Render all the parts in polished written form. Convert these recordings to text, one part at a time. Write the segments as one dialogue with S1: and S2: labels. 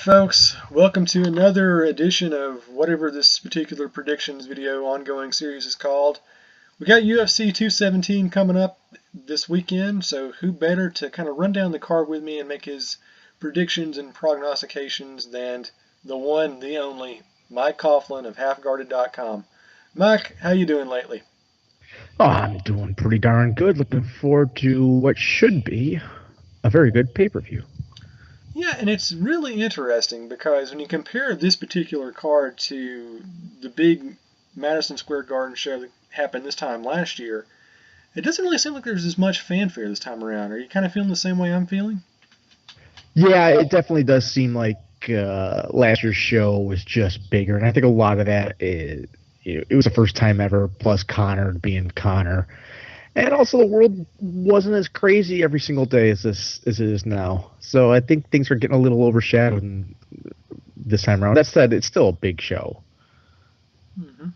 S1: Folks, welcome to another edition of whatever this particular predictions video ongoing series is called. We got UFC 217 coming up this weekend, so who better to kind of run down the card with me and make his predictions and prognostications than the one, the only, Mike Coughlin of halfguarded.com. Mike, how you doing lately?
S2: Oh, I'm doing pretty darn good. Looking forward to what should be a very good pay-per-view.
S1: Yeah, and it's really interesting because when you compare this particular card to the big Madison Square Garden show that happened this time last year, it doesn't really seem like there's as much fanfare this time around. Are you kind of feeling the same way I'm feeling?
S2: Yeah, it definitely does seem like last year's show was just bigger, and I think a lot of that is, it was the first time ever, plus Connor being Connor. And also, the world wasn't as crazy every single day as it is now. So I think things are getting a little overshadowed this time around. That said, it's still a big show.
S1: Mm-hmm.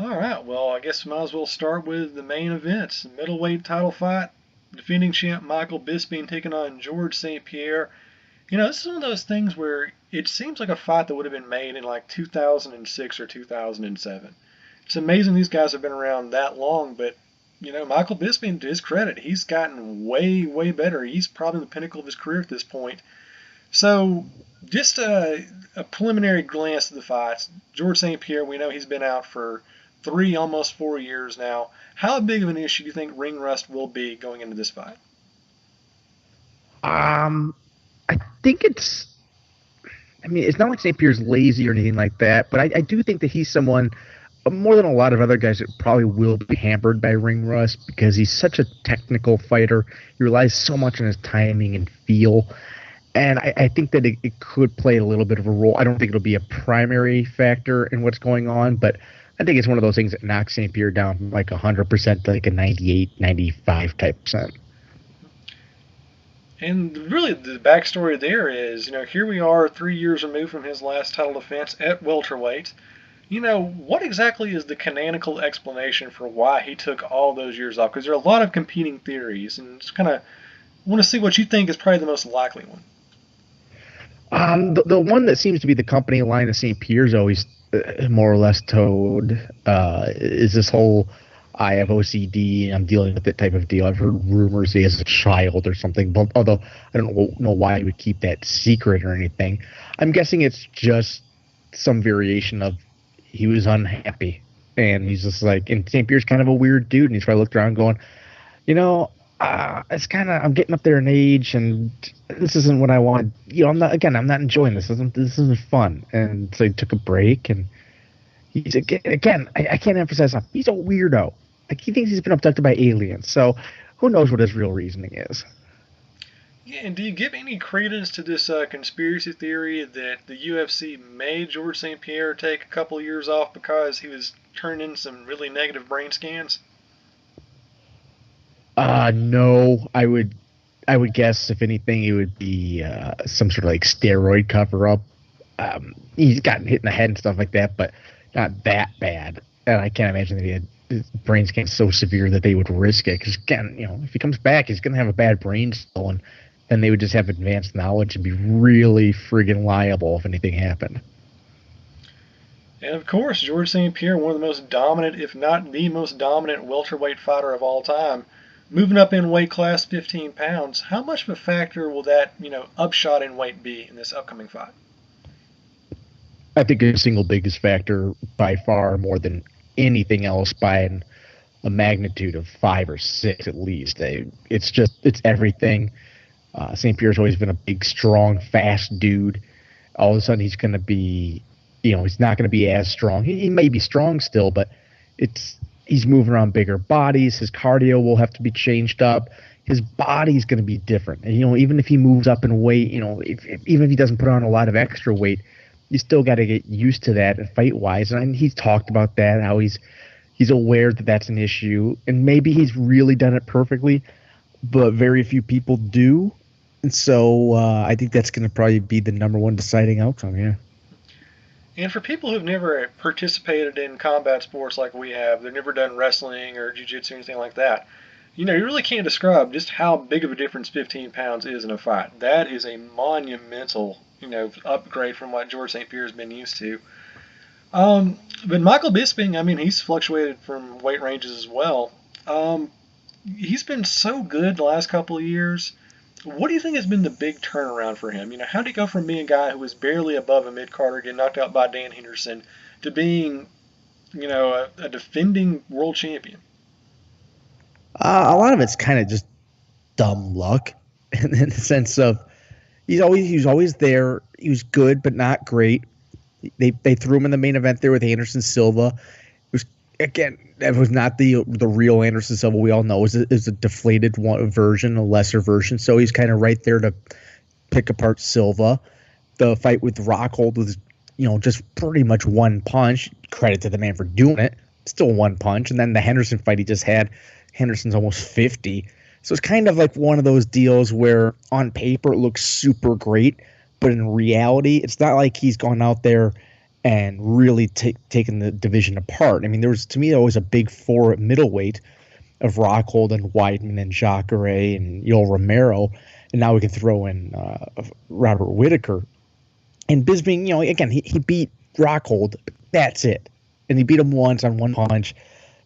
S1: All right. Well, I guess we might as well start with the main event. The middleweight title fight. Defending champ Michael Bisping taking on George St-Pierre. You know, this is one of those things where it seems like a fight that would have been made in like 2006 or 2007. It's amazing these guys have been around that long, but you know, Michael Bisping, to his credit, he's gotten way, way better. He's probably the pinnacle of his career at this point. So, just a preliminary glance at the fights. George St-Pierre, we know he's been out for 3, almost 4 years now. How big of an issue do you think ring rust will be going into this fight?
S2: I think it's not like St-Pierre's lazy or anything like that, but I do think that he's someone, more than a lot of other guys, that probably will be hampered by ring rust because he's such a technical fighter. He relies so much on his timing and feel. And I think that it could play a little bit of a role. I don't think it'll be a primary factor in what's going on, but I think it's one of those things that knocks St-Pierre down from like 100% to like a 98, 95 type percent.
S1: And really, the backstory there is, you know, here we are 3 years removed from his last title defense at welterweight. You know, what exactly is the canonical explanation for why he took all those years off? Because there are a lot of competing theories, and just kind of want to see what you think is probably the most likely one.
S2: The one that seems to be the company line of St. Pierre's always more or less toed is this whole I have OCD and I'm dealing with that type of deal. I've heard rumors he has a child or something, but although I don't know why he would keep that secret or anything. I'm guessing it's just some variation of he was unhappy, and he's just like, and St. Pierre's kind of a weird dude, and he's probably looked around going, you know, it's kind of, I'm getting up there in age, and this isn't what I want. You know, I'm not enjoying this. This isn't fun. And so he took a break, and he's again, I can't emphasize enough, he's a weirdo. Like, he thinks he's been abducted by aliens. So who knows what his real reasoning is?
S1: Yeah, and do you give any credence to this conspiracy theory that the UFC made George St-Pierre take a couple of years off because he was turning in some really negative brain scans?
S2: No. I would guess, if anything, it would be some sort of like steroid cover-up. He's gotten hit in the head and stuff like that, but not that bad. And I can't imagine that he had his brain scan so severe that they would risk it. Because, again, you know, if he comes back, he's going to have a bad brain still, and then they would just have advanced knowledge and be really friggin' liable if anything happened.
S1: And of course, George St-Pierre, one of the most dominant, if not the most dominant welterweight fighter of all time, moving up in weight class 15 pounds. How much of a factor will that, you know, upshot in weight be in this upcoming fight?
S2: I think the single biggest factor by far, more than anything else, by a magnitude of 5 or 6 at least. It's everything. St-Pierre's always been a big, strong, fast dude. All of a sudden, he's going to be, you know, he's not going to be as strong. He may be strong still, but he's moving around bigger bodies. His cardio will have to be changed up. His body's going to be different. And, you know, even if he moves up in weight, you know, even if he doesn't put on a lot of extra weight, you still got to get used to that fight-wise. And he's talked about that, how he's aware that that's an issue. And maybe he's really done it perfectly, but very few people do. And so I think that's going to probably be the number one deciding outcome, yeah.
S1: And for people who've never participated in combat sports like we have, they've never done wrestling or jiu-jitsu or anything like that, you really can't describe just how big of a difference 15 pounds is in a fight. That is a monumental, upgrade from what George St. Pierre has been used to. But Michael Bisping, I mean, he's fluctuated from weight ranges as well. He's been so good the last couple of years. What do you think has been the big turnaround for him? How did he go from being a guy who was barely above a mid-carder, getting knocked out by Dan Henderson, to being, a defending world champion?
S2: A lot of it's kind of just dumb luck, in the sense of he was always there. He was good, but not great. They threw him in the main event there with Anderson Silva. It was, again, that was not the real Anderson Silva we all know. It was a deflated version, a lesser version. So he's kind of right there to pick apart Silva. The fight with Rockhold was, just pretty much one punch. Credit to the man for doing it. Still one punch. And then the Henderson fight he just had, Henderson's almost 50. So it's kind of like one of those deals where on paper it looks super great, but in reality, it's not like he's gone out there and really taken the division apart. I mean, there was, to me, always a big four at middleweight of Rockhold and Weidman and Jacare and Yoel Romero, and now we can throw in Robert Whittaker. And Bisping, again, he beat Rockhold, but that's it. And he beat him once on one punch.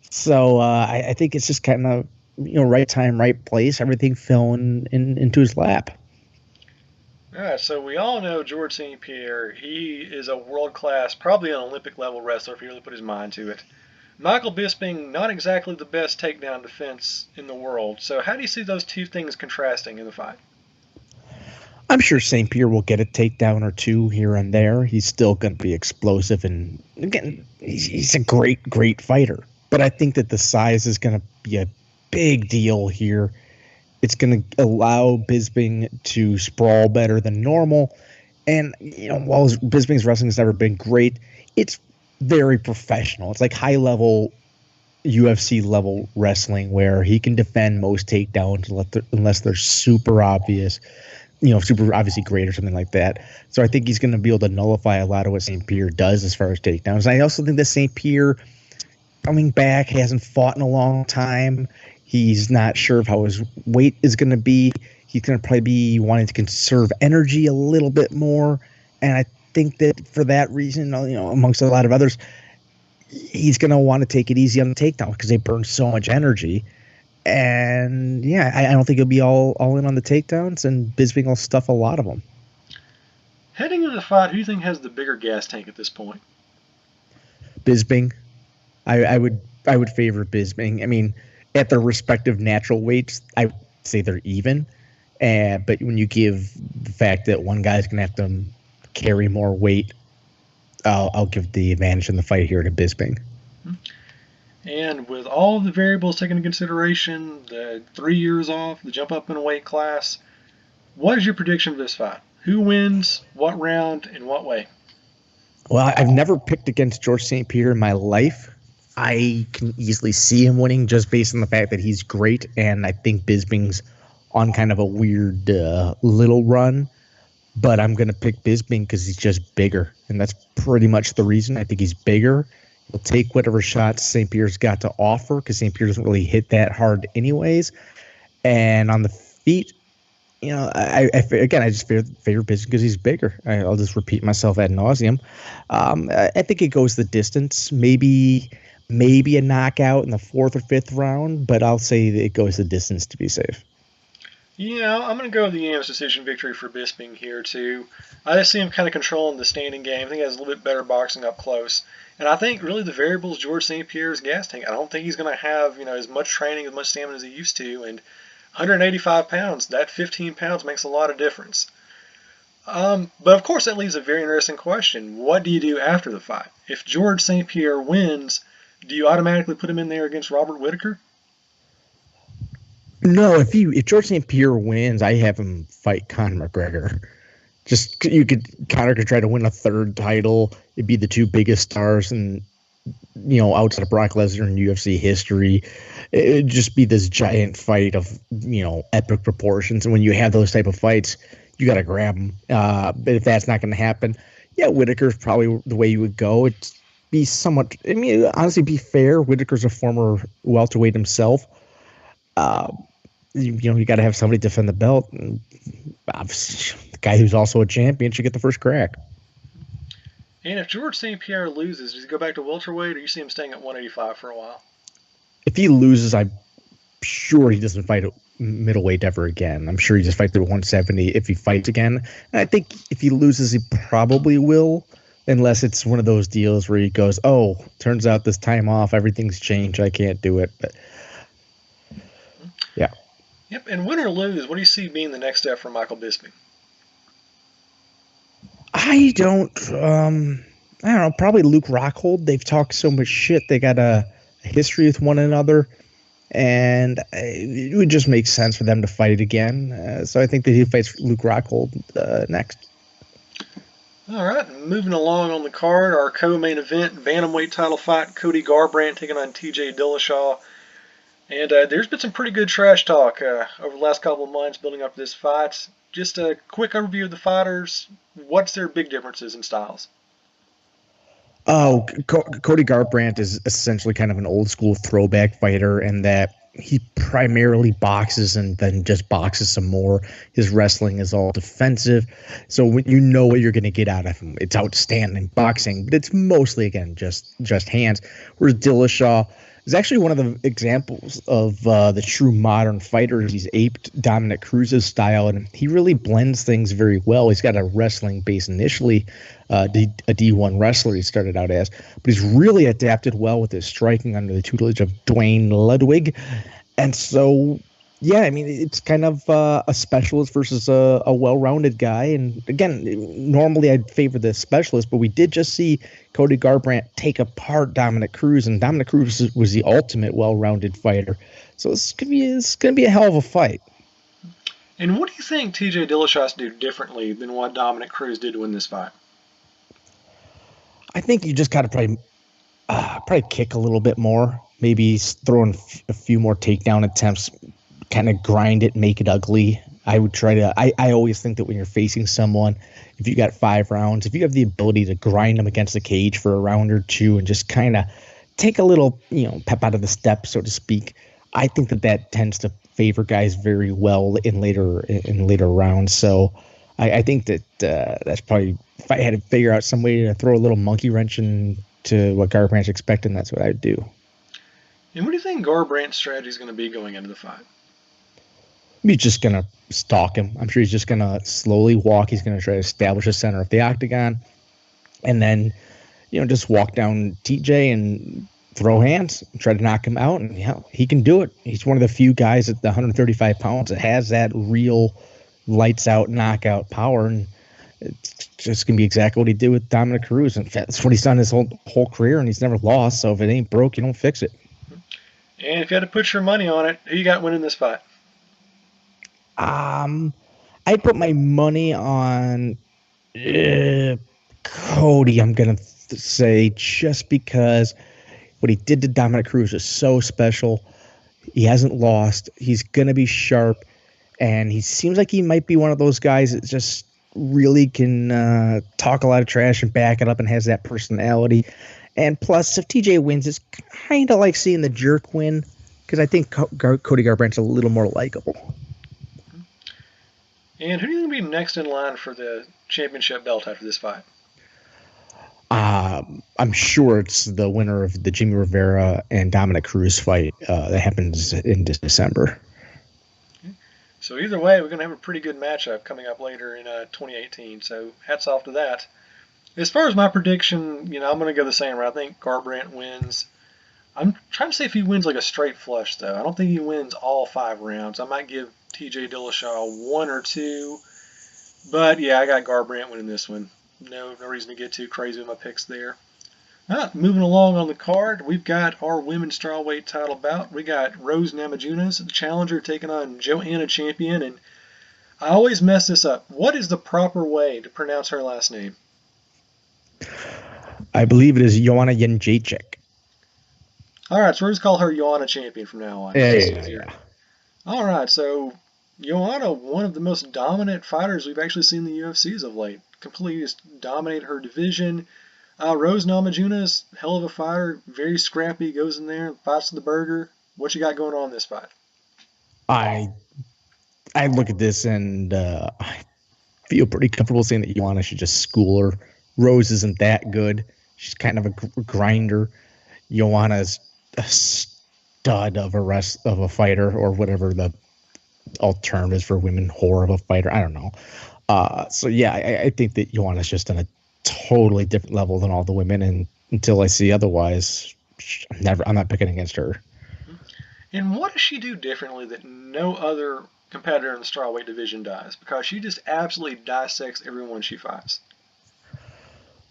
S2: So I think it's just kind of, right time, right place, everything fell into his lap.
S1: All right, so we all know George St-Pierre. He is a world-class, probably an Olympic-level wrestler if he really put his mind to it. Michael Bisping, not exactly the best takedown defense in the world. So how do you see those two things contrasting in the fight?
S2: I'm sure St-Pierre will get a takedown or two here and there. He's still going to be explosive, and again, he's a great fighter. But I think that the size is going to be a big deal here. It's going to allow Bisping to sprawl better than normal. And, while Bisping's wrestling has never been great, it's very professional. It's like high-level UFC-level wrestling where he can defend most takedowns unless they're super obvious, super obviously great or something like that. So I think he's going to be able to nullify a lot of what St. Pierre does as far as takedowns. And I also think that St. Pierre, coming back, hasn't fought in a long time. He's not sure of how his weight is going to be. He's going to probably be wanting to conserve energy a little bit more. And I think that for that reason, amongst a lot of others, he's going to want to take it easy on the takedown because they burn so much energy. And, yeah, I don't think he'll be all in on the takedowns, and Bisping will stuff a lot of them.
S1: Heading into the fight, who do you think has the bigger gas tank at this point?
S2: Bisping. I would favor Bisping. I mean, at their respective natural weights, I would say they're even. But when you give the fact that one guy's going to have to carry more weight, I'll give the advantage in the fight here to Bisping.
S1: And with all the variables taken into consideration, the 3 years off, the jump up in a weight class, what is your prediction for this fight? Who wins, what round, in what way?
S2: Well, I've never picked against George St. Pierre in my life. I can easily see him winning just based on the fact that he's great, and I think Bisping's on kind of a weird little run. But I'm going to pick Bisping because he's just bigger, and that's pretty much the reason. I think he's bigger. He'll take whatever shots St. Pierre's got to offer because St. Pierre doesn't really hit that hard anyways. And on the feet, I just favor Bisping because he's bigger. I'll just repeat myself ad nauseum. I think it goes the distance. Maybe a knockout in the 4th or 5th round, but I'll say that it goes the distance to be safe.
S1: Yeah, I'm going to go with the unanimous decision victory for Bisping here, too. I just see him kind of controlling the standing game. I think he has a little bit better boxing up close. And I think really the variable is George St. Pierre's gas tank. I don't think he's going to have, as much training, as much stamina as he used to. And 185 pounds, that 15 pounds makes a lot of difference. But of course, that leaves a very interesting question. What do you do after the fight? If George St. Pierre wins, do you automatically put him in there against Robert Whittaker?
S2: No, if George St. Pierre wins, I have him fight Conor McGregor. Conor could try to win a 3rd title. It'd be the two biggest stars in outside of Brock Lesnar in UFC history. It'd just be this giant fight of, epic proportions. And when you have those type of fights, you got to grab them. But if that's not going to happen, yeah, Whitaker's probably the way you would go. It's be somewhat, honestly, be fair. Whitaker's a former welterweight himself. You got to have somebody defend the belt. And obviously, the guy who's also a champion should get the first crack.
S1: And if George St-Pierre loses, does he go back to welterweight, or you see him staying at 185 for a while?
S2: If he loses, I'm sure he doesn't fight at middleweight ever again. I'm sure he just fights at 170 if he fights again. And I think if he loses, he probably will, unless it's one of those deals where he goes, oh, turns out this time off, everything's changed, I can't do it. But yeah.
S1: Yep, and win or lose, what do you see being the next step for Michael Bisping?
S2: I don't know, probably Luke Rockhold. They've talked so much shit. They got a history with one another, and it would just make sense for them to fight again. So I think that he fights Luke Rockhold next.
S1: All right, moving along on the card, our co-main event, bantamweight title fight, Cody Garbrandt taking on TJ Dillashaw. And there's been some pretty good trash talk over the last couple of months building up to this fight. Just a quick overview of the fighters. What's their big differences in styles?
S2: Oh, Cody Garbrandt is essentially kind of an old school throwback fighter in that he primarily boxes and then just boxes some more. His wrestling is all defensive. So when you know what you're going to get out of him, it's outstanding boxing, but it's mostly, again, just hands. Whereas Dillashaw is actually one of the examples of the true modern fighter. He's aped Dominic Cruz's style, and he really blends things very well. He's got a wrestling base initially, a D1 wrestler he started out as, but he's really adapted well with his striking under the tutelage of Dwayne Ludwig. And so, yeah, I mean, it's kind of a specialist versus a well-rounded guy. And again, normally I'd favor the specialist, but we did just see Cody Garbrandt take apart Dominic Cruz, and Dominic Cruz was the ultimate well-rounded fighter. So it's gonna be a hell of a fight.
S1: And what do you think TJ Dillashaw do differently than what Dominic Cruz did to win this fight?
S2: I think you just got to probably kick a little bit more, maybe throw in a few more takedown attempts, kind of grind it, make it ugly. I would try to, I always think that when you're facing someone, if you got 5 rounds, if you have the ability to grind them against the cage for a round or two and just kind of take a little, pep out of the step, so to speak, I think that tends to favor guys very well in later rounds. So I think that that's probably, if I had to figure out some way to throw a little monkey wrench into what Garbrandt's expecting, that's what I would do.
S1: And what do you think Garbrandt's strategy is going to be going into the fight?
S2: He's just going to stalk him. I'm sure he's just going to slowly walk. He's going to try to establish a center of the octagon. And then, just walk down TJ and throw hands, and try to knock him out. And he can do it. He's one of the few guys at the 135 pounds that has that real lights out, knockout power. And it's just going to be exactly what he did with Dominic Cruz. And that's what he's done his whole career, and he's never lost. So if it ain't broke, you don't fix it.
S1: And if you had to put your money on it, who you got winning this fight?
S2: I put my money on Cody, I'm going to say, just because what he did to Dominic Cruz is so special. He hasn't lost. He's going to be sharp, and he seems like he might be one of those guys that just really can talk a lot of trash and back it up and has that personality. And plus, if TJ wins, it's kind of like seeing the jerk win, because I think Cody Garbrandt's a little more likable.
S1: And who do you think will be next in line for the championship belt after this fight?
S2: I'm sure it's the winner of the Jimmy Rivera and Dominic Cruz fight that happens in December.
S1: Okay. So either way, we're going to have a pretty good matchup coming up later in 2018. So hats off to that. As far as my prediction, I'm going to go the same route. I think Garbrandt wins. I'm trying to say if he wins like a straight flush, though. I don't think he wins all 5 rounds. I might give TJ Dillashaw 1 or 2. But, yeah, I got Garbrandt winning this one. No reason to get too crazy with my picks there. Moving along on the card, we've got our women's strawweight title bout. We got Rose Namajunas, the challenger, taking on Joanna Champion. And I always mess this up. What is the proper way to pronounce her last name?
S2: I believe it is Joanna Jędrzejczyk.
S1: All right, so we'll just call her Joanna Champion from now on.
S2: Yeah,
S1: It's
S2: yeah,
S1: easier.
S2: yeah.
S1: All right, so Joanna, one of the most dominant fighters we've actually seen in the UFC as of late. Completely just dominate her division. Rose Namajunas, hell of a fighter, very scrappy, goes in there, fights to the burger. What you got going on in this fight?
S2: I I look at this and I feel pretty comfortable saying that Joanna should just school her. Rose isn't that good. She's kind of a grinder. Joanna's a stud of a fighter, or whatever the alternative is for women, whore of a fighter. I don't know. So yeah, I think that Joanna's just on a totally different level than all the women, and until I see otherwise, I'm not picking against her.
S1: And what does she do differently that no other competitor in the strawweight division does? Because she just absolutely dissects everyone she fights.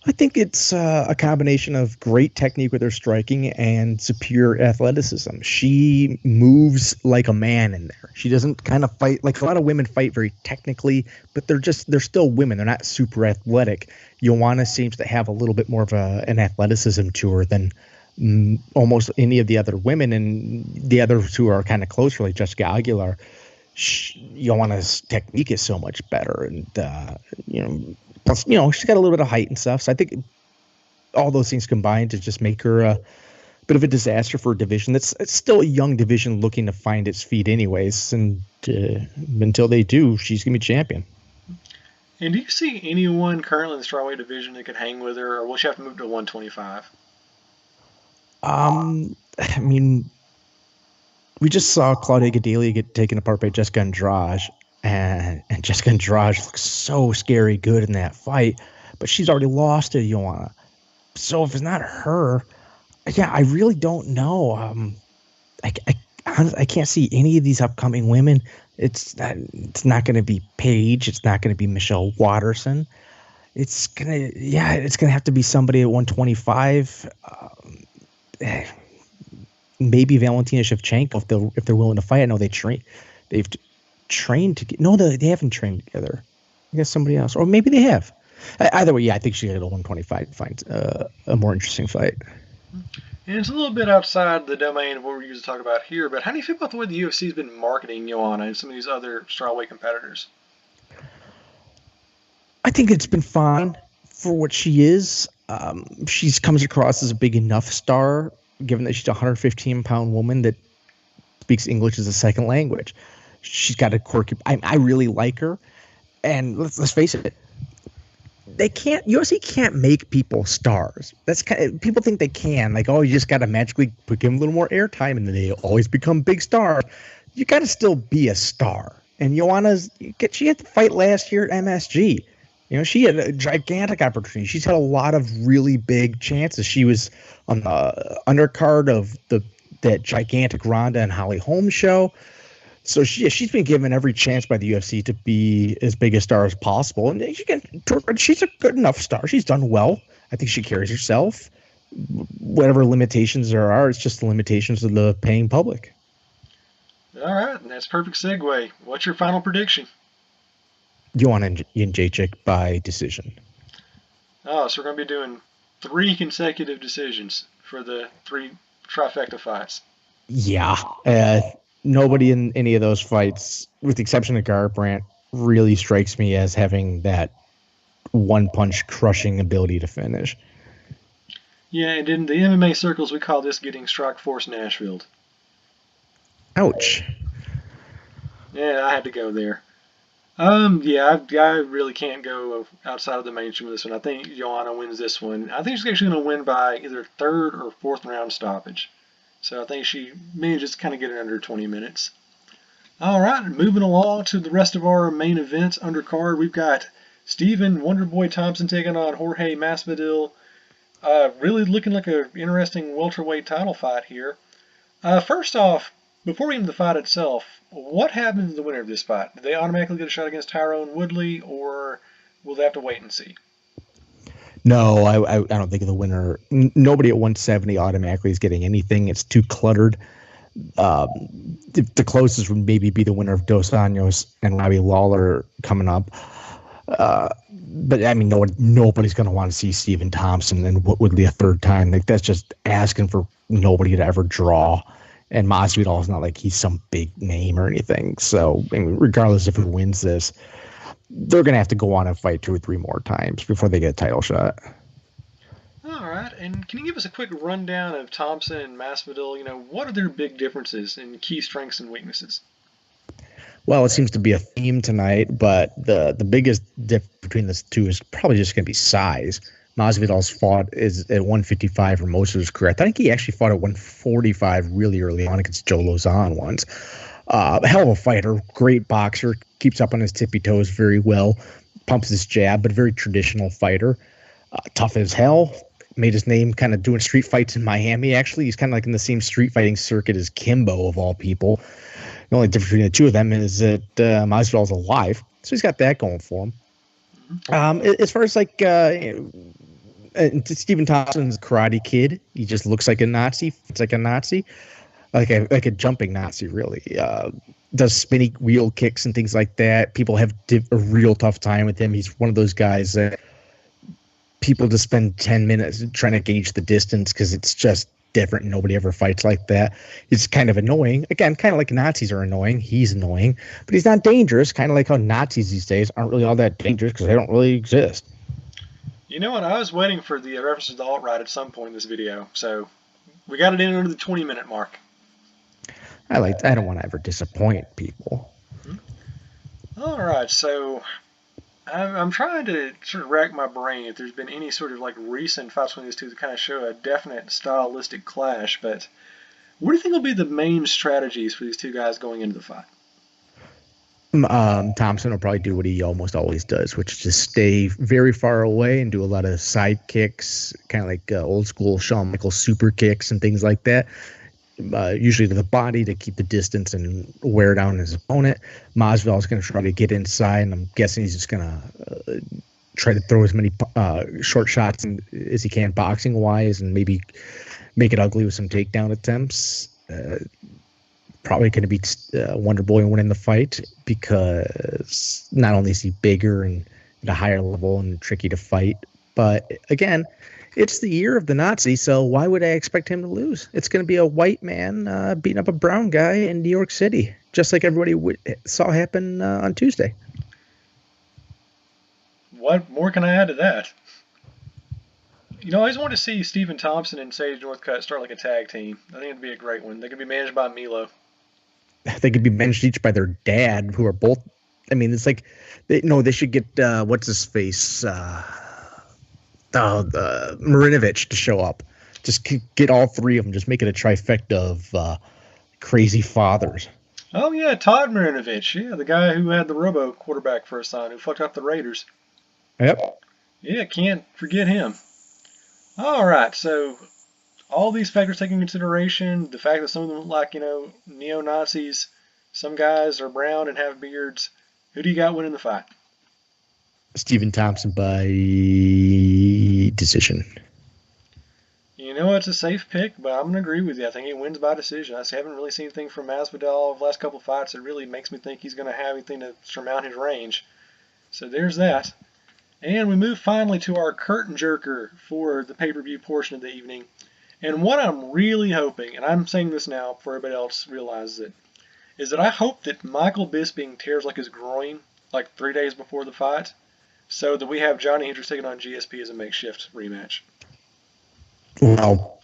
S2: I think it's a combination of great technique with her striking and superior athleticism. She moves like a man in there. She doesn't kind of fight like a lot of women fight very technically, but they're still women. They're not super athletic. Joanna seems to have a little bit more of an athleticism to her than almost any of the other women, and the others who are kind of closer, like Jessica Aguilar. Joanna's technique is so much better, and plus, she's got a little bit of height and stuff. So I think all those things combined to just make her a bit of a disaster for a division. It's still a young division looking to find its feet anyways. And until they do, she's going to be champion.
S1: And do you see anyone currently in the strawweight division that could hang with her, or will she have to move to 125?
S2: I mean, we just saw Claudia Gadelha get taken apart by Jessica Andrade. And Jessica Andrade looks so scary good in that fight, but she's already lost to Joanna. So if it's not her, yeah, I really don't know. I can't see any of these upcoming women. It's not going to be Paige. It's not going to be Michelle Watterson. It's gonna have to be somebody at 125. Maybe Valentina Shevchenko if they're willing to fight. I know they've trained to get. No, they haven't trained together. I guess somebody else, or maybe they have. Either way, yeah, I think she got a 125 find a more interesting fight.
S1: And it's a little bit outside the domain of what we're usually talking about here, but how do you feel about the way the UFC has been marketing Joanna and some of these other strawweight competitors?
S2: I think it's been fine for what she is. She comes across as a big enough star, given that she's a 115-pound woman that speaks English as a second language. She's got a quirky. I really like her, and let's face it. UFC can't make people stars. That's people think they can. Like, oh, you just got to magically give them a little more airtime, and then they always become big stars. You got to still be a star. And she had to fight last year at MSG. She had a gigantic opportunity. She's had a lot of really big chances. She was on the undercard of that gigantic Ronda and Holly Holm show. So she's been given every chance by the UFC to be as big a star as possible. And she's a good enough star. She's done well. I think she carries herself. Whatever limitations there are, it's just the limitations of the paying public.
S1: All right, and that's perfect segue. What's your final prediction?
S2: Joanna Jędrzejczyk by decision.
S1: Oh, so we're going to be doing 3 consecutive decisions for the 3 trifecta fights.
S2: Yeah. Nobody in any of those fights, with the exception of Garbrandt, really strikes me as having that one-punch crushing ability to finish.
S1: Yeah, and in the MMA circles, we call this getting Strike Force Nashville.
S2: Ouch.
S1: Yeah, I had to go there. Yeah, I really can't go outside of the mainstream of this one. I think Joanna wins this one. I think she's actually going to win by either 3rd or 4th round stoppage. So I think she manages to kind of get it under 20 minutes. All right, moving along to the rest of our main events undercard. We've got Stephen Wonderboy Thompson taking on Jorge Masvidal. Really looking like an interesting welterweight title fight here. First off, before we get into the fight itself, what happens to the winner of this fight? Do they automatically get a shot against Tyrone Woodley, or will they have to wait and see?
S2: No, I don't think of the winner. Nobody at 170 automatically is getting anything. It's too cluttered. The closest would maybe be the winner of Dos Anjos and Robbie Lawler coming up. But I mean, nobody's going to want to see Stephen Thompson and Woodley a third time. Like that's just asking for nobody to ever draw. And Masvidal is not like he's some big name or anything. So I mean, regardless if who wins this, they're going to have to go on and fight 2 or 3 more times before they get a title shot.
S1: All right, and can you give us a quick rundown of Thompson and Masvidal? You know, what are their big differences and key strengths and weaknesses?
S2: Well, it seems to be a theme tonight, but the biggest difference between the two is probably just going to be size. Masvidal's fought is at 155 for most of his career. I think he actually fought at 145 really early on against Joe Lozon once. Hell of a fighter, great boxer, keeps up on his tippy toes very well, pumps his jab, but very traditional fighter. Tough as hell. Made his name kind of doing street fights in Miami, actually. He's kind of like in the same street fighting circuit as Kimbo, of all people. The only difference between the two of them is that Masvidal's alive, so he's got that going for him. As far as like Stephen Thompson's Karate Kid, he just looks like a Nazi. It's like a Nazi, like a jumping Nazi, really. Does spinny wheel kicks and things like that. People have a real tough time with him. He's one of those guys that people just spend 10 minutes trying to gauge the distance because it's just different. Nobody ever fights like that. It's kind of annoying. Again, kind of like Nazis are annoying. He's annoying, but he's not dangerous. Kind of like how Nazis these days aren't really all that dangerous because they don't really exist.
S1: You know what? I was waiting for the references to alt-right at some point in this video, so we got it in under the 20-minute mark.
S2: I don't want to ever disappoint people.
S1: All right, so I'm trying to sort of rack my brain if there's been any sort of like recent fights between these two that kind of show a definite stylistic clash, but what do you think will be the main strategies for these two guys going into the fight?
S2: Thompson will probably do what he almost always does, which is just stay very far away and do a lot of side kicks, kind of like old school Shawn Michaels super kicks and things like that. Usually to the body to keep the distance and wear down his opponent. Masvidal is going to try to get inside, and I'm guessing he's just going to try to throw as many short shots as he can boxing-wise and maybe make it ugly with some takedown attempts. Probably going to beat Wonder Boy and win in the fight because not only is he bigger and at a higher level and tricky to fight, but again, it's the year of the Nazi, so why would I expect him to lose? It's going to be a white man beating up a brown guy in New York City, just like everybody saw happen on Tuesday.
S1: What more can I add to that? You know, I just want to see Stephen Thompson and Sage Northcutt start like a tag team. I think it'd be a great one. They could be managed by Milo.
S2: They could be managed each by their dad, who are both. I mean, it's like they should get what's his face. Marinovich to show up. Just get all three of them. Just make it a trifecta of crazy fathers.
S1: Oh, yeah, Todd Marinovich. Yeah, the guy who had the Robo quarterback for a son who fucked up the Raiders.
S2: Yep.
S1: Yeah, can't forget him. All right, so all these factors taken into consideration, the fact that some of them look like, neo-Nazis, some guys are brown and have beards. Who do you got winning the fight?
S2: Stephen Thompson by decision.
S1: You know, it's a safe pick, but I'm going to agree with you. I think he wins by decision. I haven't really seen anything from Masvidal over the last couple of fights that really makes me think he's going to have anything to surmount his range. So there's that. And we move finally to our curtain jerker for the pay-per-view portion of the evening. And what I'm really hoping, and I'm saying this now before everybody else realizes it, is that I hope that Michael Bisping tears like his groin like 3 days before the fight, so that we have Johnny Hendricks taking on GSP as a makeshift rematch.
S2: Well,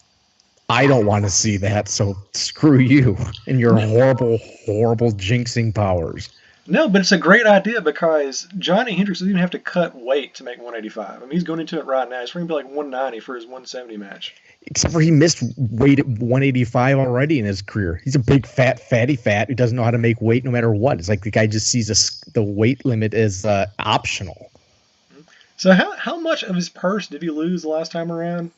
S2: I don't want to see that, so screw you and your horrible, horrible jinxing powers.
S1: No, but it's a great idea because Johnny Hendricks doesn't even have to cut weight to make 185. I mean, he's going into it right now. He's going to be like 190 for his 170 match.
S2: Except for he missed weight at 185 already in his career. He's a big, fatty who doesn't know how to make weight no matter what. It's like the guy just sees the weight limit as optional.
S1: So how much of his purse did he lose the last time around?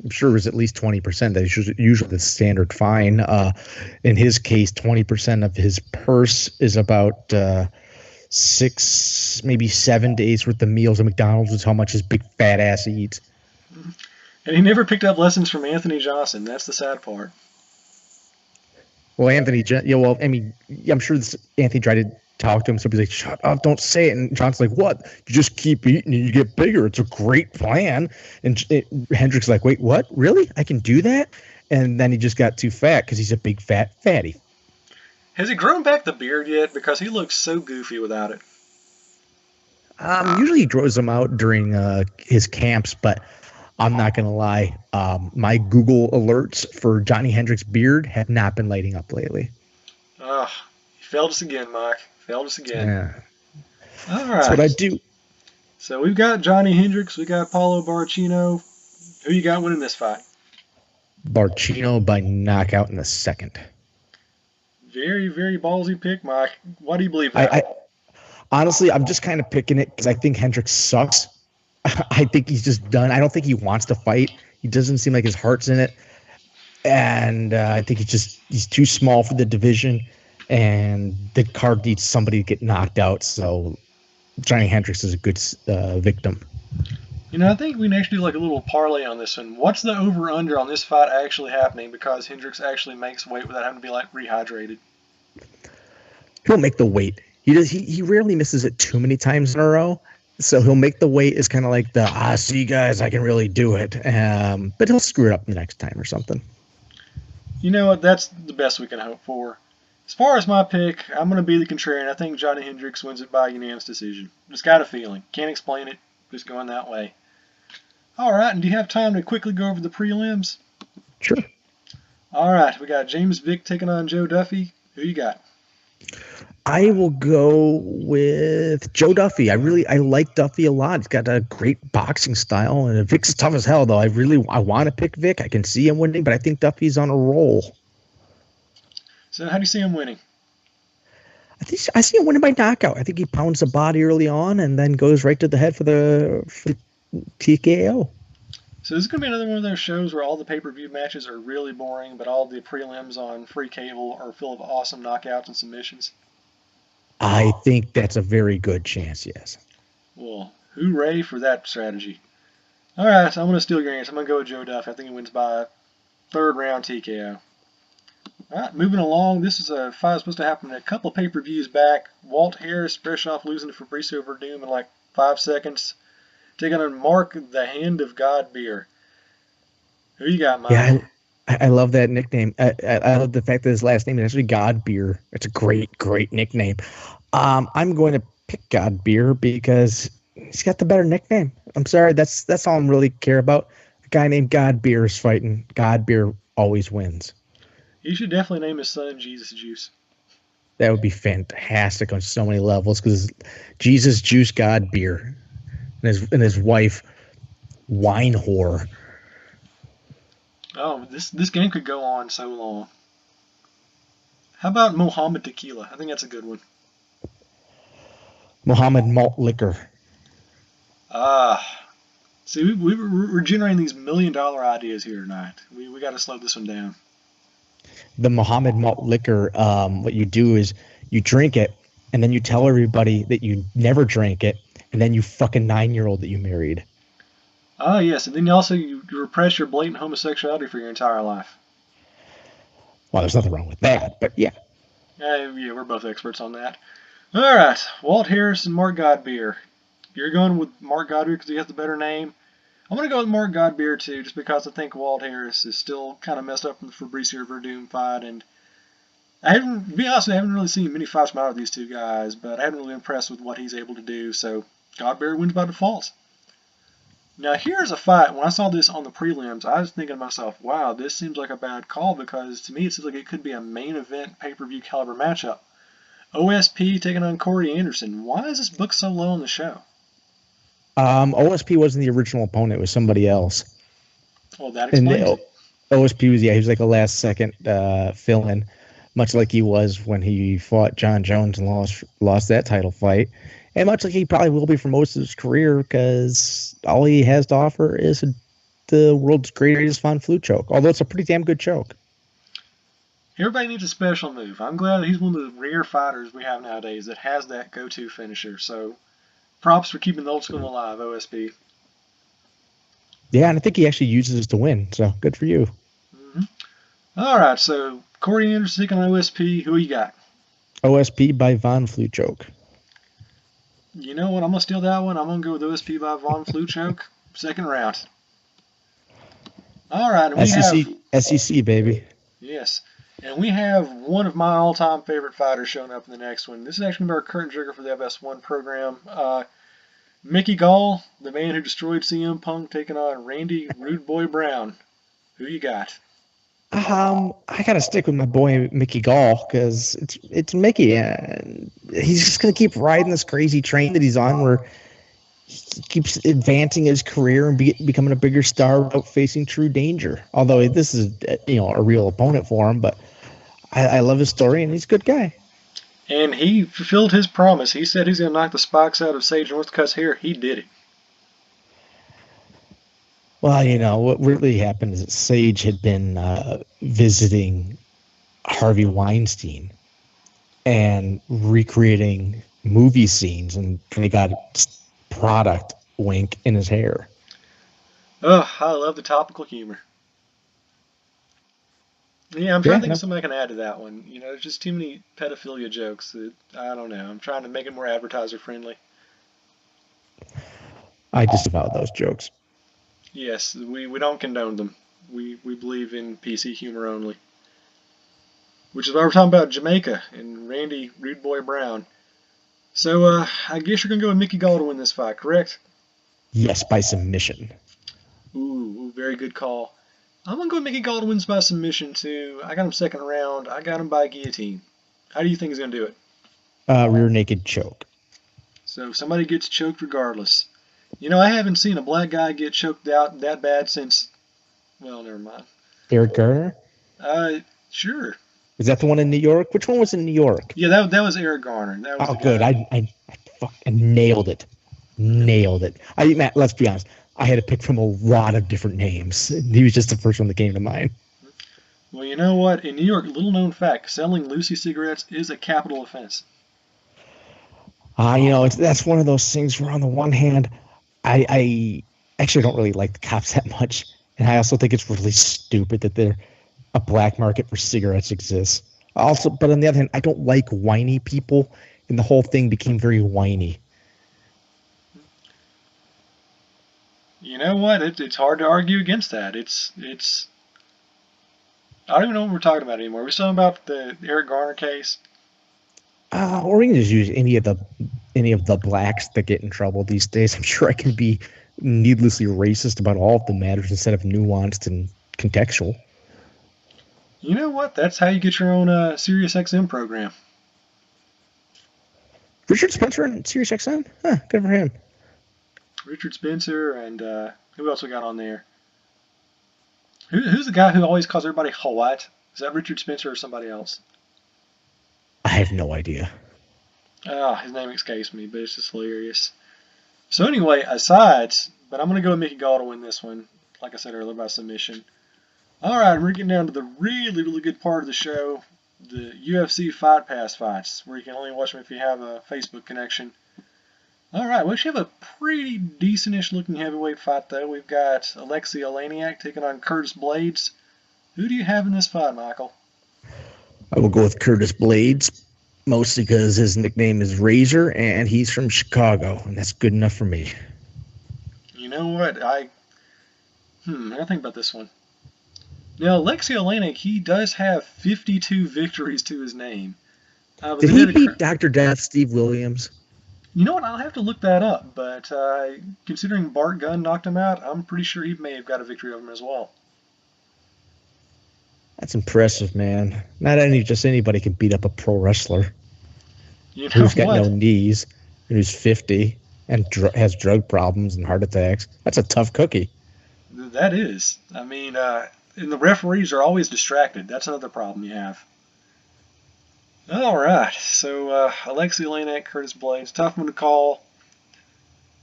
S2: I'm sure it was at least 20%. That's usually the standard fine. In his case, 20% of his purse is about 6, maybe 7 days worth of meals at McDonald's, is how much his big fat ass eats.
S1: And he never picked up lessons from Anthony Johnson. That's the sad part.
S2: Well, I'm sure Anthony tried to talk to him. Somebody's like, shut up, don't say it. And John's like, what? You just keep eating and you get bigger. It's a great plan. And Hendrick's like, wait, what? Really? I can do that? And then he just got too fat because he's a big fat fatty.
S1: Has he grown back the beard yet? Because he looks so goofy without it.
S2: Usually he grows them out during his camps, but I'm not going to lie. My Google alerts for Johnny Hendrick's beard have not been lighting up lately.
S1: You failed us again, Mike. Failed us again.
S2: Yeah.
S1: All right.
S2: That's what I do.
S1: So we've got Johnny Hendricks. We got Paulo Barcino. Who you got winning this fight?
S2: Barcino by knockout in the second.
S1: Very, very ballsy pick, Mike. Why do you believe that?
S2: Honestly, I'm just kind of picking it because I think Hendricks sucks. I think he's just done. I don't think he wants to fight. He doesn't seem like his heart's in it. And I think he's too small for the division. And the card needs somebody to get knocked out. So Johnny Hendricks is a good victim.
S1: You know, I think we can actually do like a little parlay on this one. What's the over-under on this fight actually happening because Hendricks actually makes weight without having to be like rehydrated?
S2: He'll make the weight. He rarely misses it too many times in a row. So he'll make the weight is kind of like see guys, I can really do it. But he'll screw it up the next time or something.
S1: You know what? That's the best we can hope for. As far as my pick, I'm going to be the contrarian. I think Johnny Hendricks wins it by unanimous decision. Just got a feeling. Can't explain it. Just going that way. All right, and do you have time to quickly go over the prelims?
S2: Sure.
S1: All right, we got James Vick taking on Joe Duffy. Who you got?
S2: I will go with Joe Duffy. I like Duffy a lot. He's got a great boxing style, and Vick's tough as hell, though. I want to pick Vick. I can see him winning, but I think Duffy's on a roll.
S1: So how do you see him winning?
S2: I see him winning by knockout. I think he pounds the body early on and then goes right to the head for the TKO.
S1: So this is going to be another one of those shows where all the pay-per-view matches are really boring, but all the prelims on free cable are full of awesome knockouts and submissions.
S2: I think that's a very good chance, yes.
S1: Well, hooray for that strategy. All right, so I'm going to steal your answer. I'm going to go with Joe Duffy. I think he wins by third round TKO. All right, moving along. This is a fight supposed to happen a couple pay-per-views back. Walt Harris, fresh off losing to Fabricio Verdum in like 5 seconds, taking on Mark the Hand of God Beer. Who you got, Mike?
S2: Yeah, I love that nickname. I love the fact that his last name is actually God Beer. It's a great, great nickname. I'm going to pick God Beer because he's got the better nickname. I'm sorry, that's all I really care about. A guy named God Beer is fighting. God Beer always wins.
S1: You should definitely name his son Jesus Juice.
S2: That would be fantastic on so many levels because Jesus Juice God Beer and his wife Wine Whore.
S1: Oh, this game could go on so long. How about Mohammed Tequila? I think that's a good one.
S2: Mohammed Malt Liquor.
S1: See, we're generating these $1 million ideas here tonight. We got to slow this one down.
S2: The Mohammed Malt Liquor, what you do is you drink it, and then you tell everybody that you never drank it, and then you fuck a 9-year-old that you married.
S1: Yes, and then you repress your blatant homosexuality for your entire life.
S2: Well, there's nothing wrong with that, but yeah.
S1: Yeah, we're both experts on that. All right, Walt Harris and Mark Godbeer. You're going with Mark Godbeer because he has the better name. I'm going to go with Mark Godbeer, too, just because I think Walt Harris is still kind of messed up from the Fabricio Verdum fight. And to be honest, I haven't really seen many fights come out of these two guys, but I haven't really impressed with what he's able to do. So Godbeer wins by default. Now, here's a fight. When I saw this on the prelims, I was thinking to myself, wow, this seems like a bad call because to me it seems like it could be a main event pay-per-view caliber matchup. OSP taking on Corey Anderson. Why is this booked so low on the show?
S2: OSP wasn't the original opponent. It was somebody else.
S1: Well, that explains it.
S2: OSP was, he was like a last-second fill-in, much like he was when he fought John Jones and lost that title fight. And much like he probably will be for most of his career because all he has to offer is the world's greatest Von Flue choke, although it's a pretty damn good choke.
S1: Everybody needs a special move. I'm glad he's one of the rare fighters we have nowadays that has that go-to finisher. So props for keeping the old school alive, OSP.
S2: Yeah, and I think he actually uses it to win, so good for you.
S1: Mm-hmm. All right, so Corey Anderson taking on OSP. Who you got?
S2: OSP by Von Fluchoke.
S1: You know what? I'm gonna steal that one. I'm gonna go with OSP by Von Fluchoke. Second round. All right, and we have
S2: SEC baby.
S1: yes, and we have one of my all-time favorite fighters showing up in the next one. This is actually our current trigger for the FS1 program. Mickey Gall, the man who destroyed CM Punk, taking on Randy Rude Boy Brown. Who you got?
S2: I gotta stick with my boy Mickey Gall because it's Mickey, and he's just gonna keep riding this crazy train that he's on, where he keeps advancing his career and becoming a bigger star without facing true danger. Although this is a real opponent for him, but I love his story, and he's a good guy.
S1: And he fulfilled his promise. He said he's gonna knock the spikes out of Sage Northcutt's hair. He did it.
S2: Well, what really happened is that Sage had been visiting Harvey Weinstein and recreating movie scenes, and they got product wink in his hair.
S1: Oh, I love the topical humor. Yeah, I'm trying to think of something I can add to that one. There's just too many pedophilia jokes that, I don't know. I'm trying to make it more advertiser friendly.
S2: I disavow those jokes.
S1: Yes, we don't condone them. We believe in PC humor only. Which is why we're talking about Jamaica and Randy Rude Boy Brown. So, I guess you're going to go with Mickey Gall to win this fight, correct?
S2: Yes, by submission.
S1: Ooh, very good call. I'm going to go with Mickey Gall to win by submission, too. I got him second round. I got him by guillotine. How do you think he's going to do it?
S2: Rear naked choke.
S1: So, somebody gets choked regardless. I haven't seen a black guy get choked out that bad since, well, never mind.
S2: Eric Garner?
S1: Sure.
S2: Is that the one in New York? Which one was in New York?
S1: Yeah, that was Eric Garner. That was
S2: good. I nailed it. Matt, let's be honest. I had to pick from a lot of different names. He was just the first one that came to mind.
S1: Well, you know what? In New York, little known fact, selling Lucy cigarettes is a capital offense.
S2: That's one of those things where on the one hand, I actually don't really like the cops that much. And I also think it's really stupid that a black market for cigarettes exists. But on the other hand, I don't like whiny people, and the whole thing became very whiny.
S1: You know what? It's hard to argue against that. It's. I don't even know what we're talking about anymore. We're talking about the Eric Garner case.
S2: Or we can just use any of the blacks that get in trouble these days. I'm sure I can be needlessly racist about all of the matters instead of nuanced and contextual.
S1: You know what? That's how you get your own SiriusXM program.
S2: Richard Spencer on SiriusXM? Huh, good for him.
S1: Richard Spencer, and who else we got on there? Who's the guy who always calls everybody white? Is that Richard Spencer or somebody else?
S2: I have no idea.
S1: His name escapes me, but it's just hilarious. So anyway, but I'm going to go with Mickey Gall to win this one, like I said earlier, by submission. Alright, we're getting down to the really, really good part of the show, the UFC Fight Pass fights, where you can only watch them if you have a Facebook connection. Alright, we actually have a pretty decentish looking heavyweight fight, though. We've got Alexei Oleinik taking on Curtis Blades. Who do you have in this fight, Michael?
S2: I will go with Curtis Blades, mostly because his nickname is Razor, and he's from Chicago, and that's good enough for me.
S1: You know what? I gotta think about this one. Now, Alexei Oleinik, he does have 52 victories to his name.
S2: Did he beat Dr. Death, Steve Williams?
S1: You know what? I'll have to look that up, but considering Bart Gunn knocked him out, I'm pretty sure he may have got a victory over him as well.
S2: That's impressive, man. Not just anybody can beat up a pro wrestler who's got no knees, and who's 50 and has drug problems and heart attacks. That's a tough cookie.
S1: That is. I mean, and the referees are always distracted. That's another problem you have. All right, so Alexei Oleinik, Curtis Blades, tough one to call.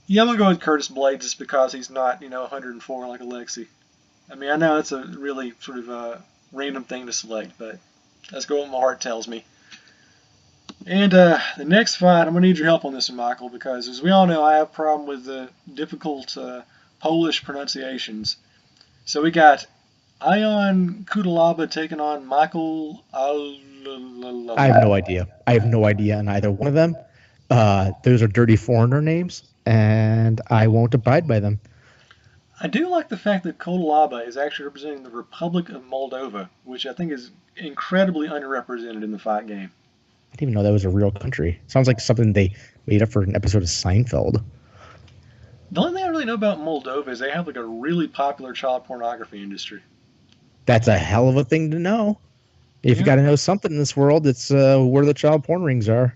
S1: Yeah, I'm gonna go with Curtis Blades just because he's not, 104 like Alexei. I mean, I know it's a really sort of random thing to select, but let's go with what my heart tells me. And the next fight, I'm gonna need your help on this one, Michael, because as we all know, I have a problem with the difficult Polish pronunciations. So we got Ion Kudalaba taking on Michael.
S2: I have no idea. I have no idea on either one of them. Those are dirty foreigner names, and I won't abide by them.
S1: I do like the fact that Kudalaba is actually representing the Republic of Moldova, which I think is incredibly underrepresented in the fight game.
S2: I didn't even know that was a real country. Sounds like something they made up for an episode of Seinfeld.
S1: The only thing I really know about Moldova is they have like a really popular child pornography industry.
S2: That's a hell of a thing to know. If you
S1: Yeah.
S2: got to know something in this world, it's where the child porn rings are.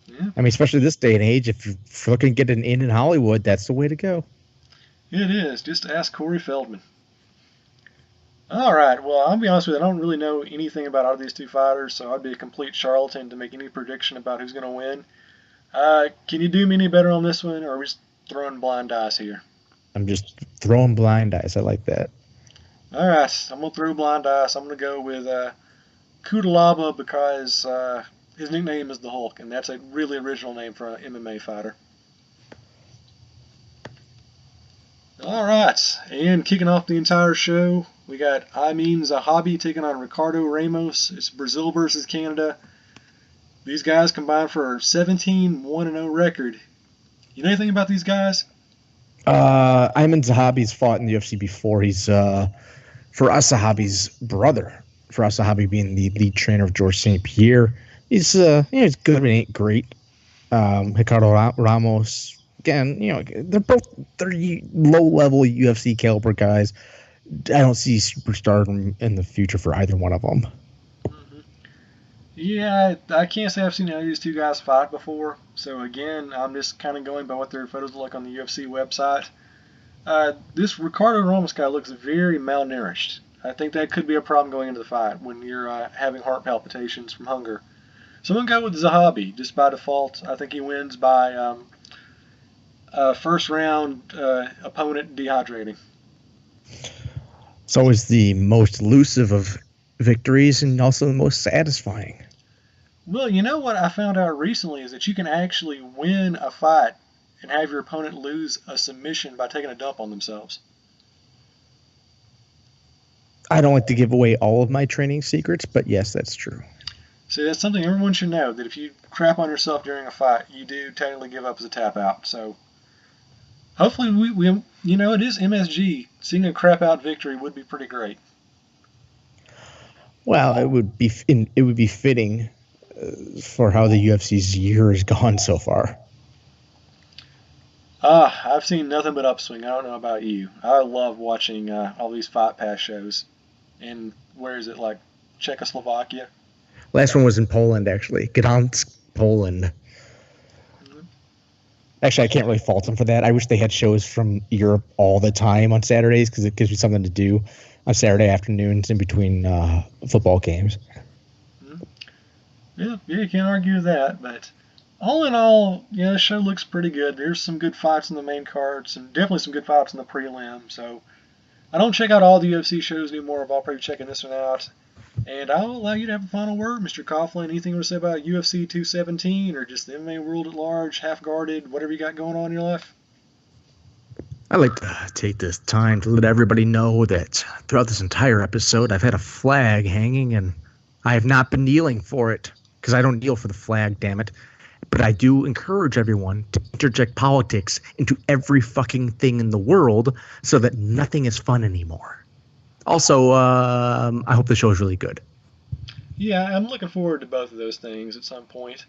S1: Yeah,
S2: I mean, especially this day and age, if you're looking to get an in Hollywood, that's the way to go.
S1: it is. Just ask Corey Feldman. All right. Well, I'll be honest with you. I don't really know anything about either of these two fighters, so I'd be a complete charlatan to make any prediction about who's going to win. Can you do me any better on this one, or are we just throwing blind dice here?
S2: I'm just throwing blind eyes. I like that.
S1: All right. I'm going to throw blind dice. I'm going to go with Kudalaba because his nickname is the Hulk, and that's a really original name for an MMA fighter. All right, and kicking off the entire show, we got Amin Zahabi taking on Ricardo Ramos. It's Brazil versus Canada. These guys combined for a 17-1-0 record. You know anything about these guys?
S2: Ayman Zahabi's fought in the UFC before. He's Firas Zahabi's brother. Firas Zahabi being the lead trainer of George St-Pierre. He's he's good but ain't great. Ricardo Ramos, again, they're low-level UFC caliber guys. I don't see superstardom in the future for either one of them.
S1: Mm-hmm. Yeah, I can't say I've seen any of these two guys fight before. So again, I'm just kind of going by what their photos look like on the UFC website. This Ricardo Ramos guy looks very malnourished. I think that could be a problem going into the fight when you're having heart palpitations from hunger. So I'm going to go with Zahabi just by default. I think he wins by first round opponent dehydrating.
S2: It's always the most elusive of victories and also the most satisfying.
S1: Well, you know what I found out recently is that you can actually win a fight and have your opponent lose a submission by taking a dump on themselves.
S2: I don't like to give away all of my training secrets, but yes, that's true.
S1: See, that's something everyone should know, that if you crap on yourself during a fight, you do technically give up as a tap out. So hopefully we it is MSG. Seeing a crap out victory would be pretty great.
S2: Well, it would be fitting for how the UFC's year has gone so far.
S1: I've seen nothing but upswing. I don't know about you. I love watching all these Fight Pass shows. And where is it, like Czechoslovakia?
S2: Last one was in Poland, actually. Gdansk, Poland.
S1: Mm-hmm.
S2: Actually, I can't really fault them for that. I wish they had shows from Europe all the time on Saturdays because it gives me something to do on Saturday afternoons in between football games.
S1: Mm-hmm. Yeah, you can't argue with that. But all in all, the show looks pretty good. There's some good fights in the main cards and definitely some good fights in the prelim. So I don't check out all the UFC shows anymore. I'll probably be checking this one out. And I'll allow you to have a final word, Mr. Coughlin. Anything you want to say about UFC 217 or just the MMA world at large, half-guarded, whatever you got going on in your life?
S2: I'd like to take this time to let everybody know that throughout this entire episode, I've had a flag hanging, and I have not been kneeling for it, because I don't kneel for the flag, damn it. But I do encourage everyone to interject politics into every fucking thing in the world so that nothing is fun anymore. Also, I hope the show is really good.
S1: Yeah, I'm looking forward to both of those things at some point.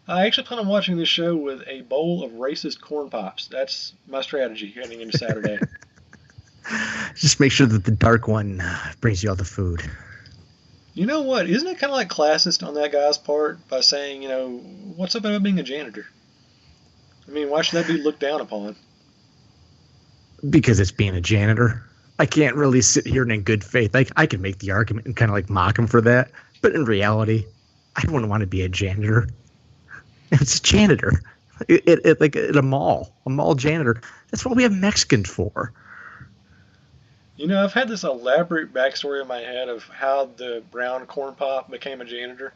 S1: I actually plan on watching this show with a bowl of racist corn pops. That's my strategy heading into Saturday.
S2: Just make sure that the dark one brings you all the food.
S1: You know what? Isn't it kind of like classist on that guy's part by saying, what's up about being a janitor? I mean, why should that be looked down upon?
S2: Because it's being a janitor. I can't really sit here in good faith. I can make the argument and kind of like mock him for that. But in reality, I wouldn't want to be a janitor. It's a janitor. Like at a mall janitor. That's what we have Mexicans for.
S1: I've had this elaborate backstory in my head of how the brown corn pop became a janitor.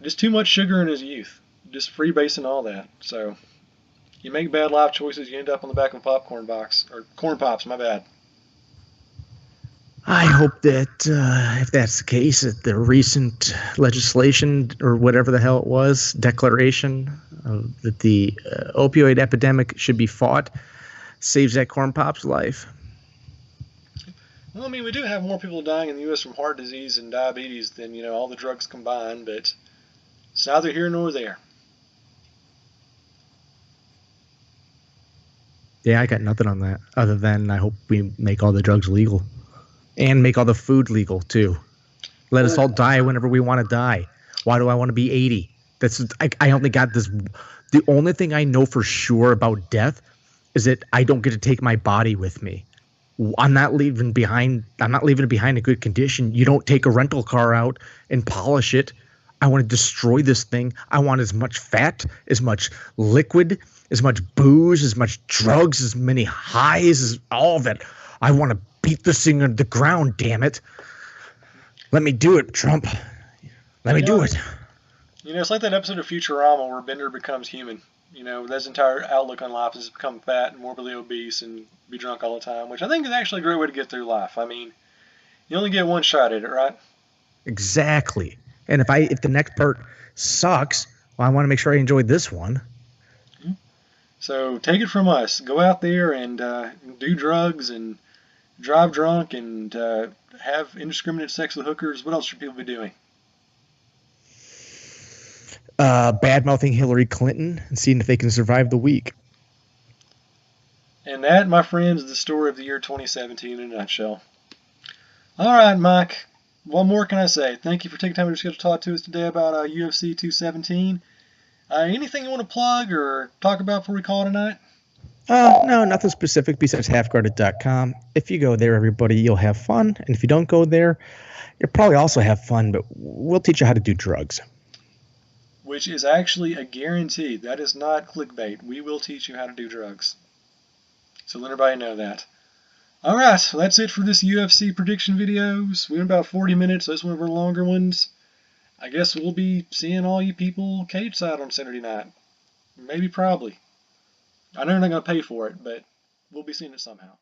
S1: Just too much sugar in his youth. Just freebasing all that. So you make bad life choices, you end up on the back of a popcorn box. Or corn pops, my bad.
S2: I hope that if that's the case, that the recent legislation or whatever the hell it was, declaration that the opioid epidemic should be fought, saves that corn pop's life.
S1: Well, I mean, we do have more people dying in the U.S. from heart disease and diabetes than, all the drugs combined, but it's neither here nor there.
S2: Yeah, I got nothing on that other than I hope we make all the drugs legal and make all the food legal too. Let us all die whenever we want to die. Why do I want to be 80? I only got this. The only thing I know for sure about death is that I don't get to take my body with me. I'm not leaving behind. I'm not leaving it behind in good condition. You don't take a rental car out and polish it. I want to destroy this thing. I want as much fat, as much liquid, as much booze, as much drugs, as many highs, as all of it. I want to beat this thing into the ground, damn it. Let me do it, Trump. Let me do it.
S1: It's like that episode of Futurama where Bender becomes human. His entire outlook on life is to become fat and morbidly obese and be drunk all the time, which I think is actually a great way to get through life. I mean, you only get one shot at it, right?
S2: Exactly. And if the next part sucks, well, I want to make sure I enjoy this one.
S1: So take it from us. Go out there and do drugs and drive drunk and have indiscriminate sex with hookers. What else should people be doing?
S2: Bad-mouthing Hillary Clinton and seeing if they can survive the week.
S1: And that, my friends, is the story of the year 2017 in a nutshell. All right, Mike. What more can I say? Thank you for taking time to schedule to talk to us today about UFC 217. Anything you want to plug or talk about before we call it a night?
S2: No, nothing specific besides halfguarded.com. If you go there, everybody, you'll have fun. And if you don't go there, you'll probably also have fun, but we'll teach you how to do drugs.
S1: Which is actually a guarantee. That is not clickbait. We will teach you how to do drugs. So let everybody know that. Alright, so that's it for this UFC prediction videos. We went about 40 minutes, so that's one of our longer ones. I guess we'll be seeing all you people cage side on Saturday night. Maybe, probably. I know you're not going to pay for it, but we'll be seeing it somehow.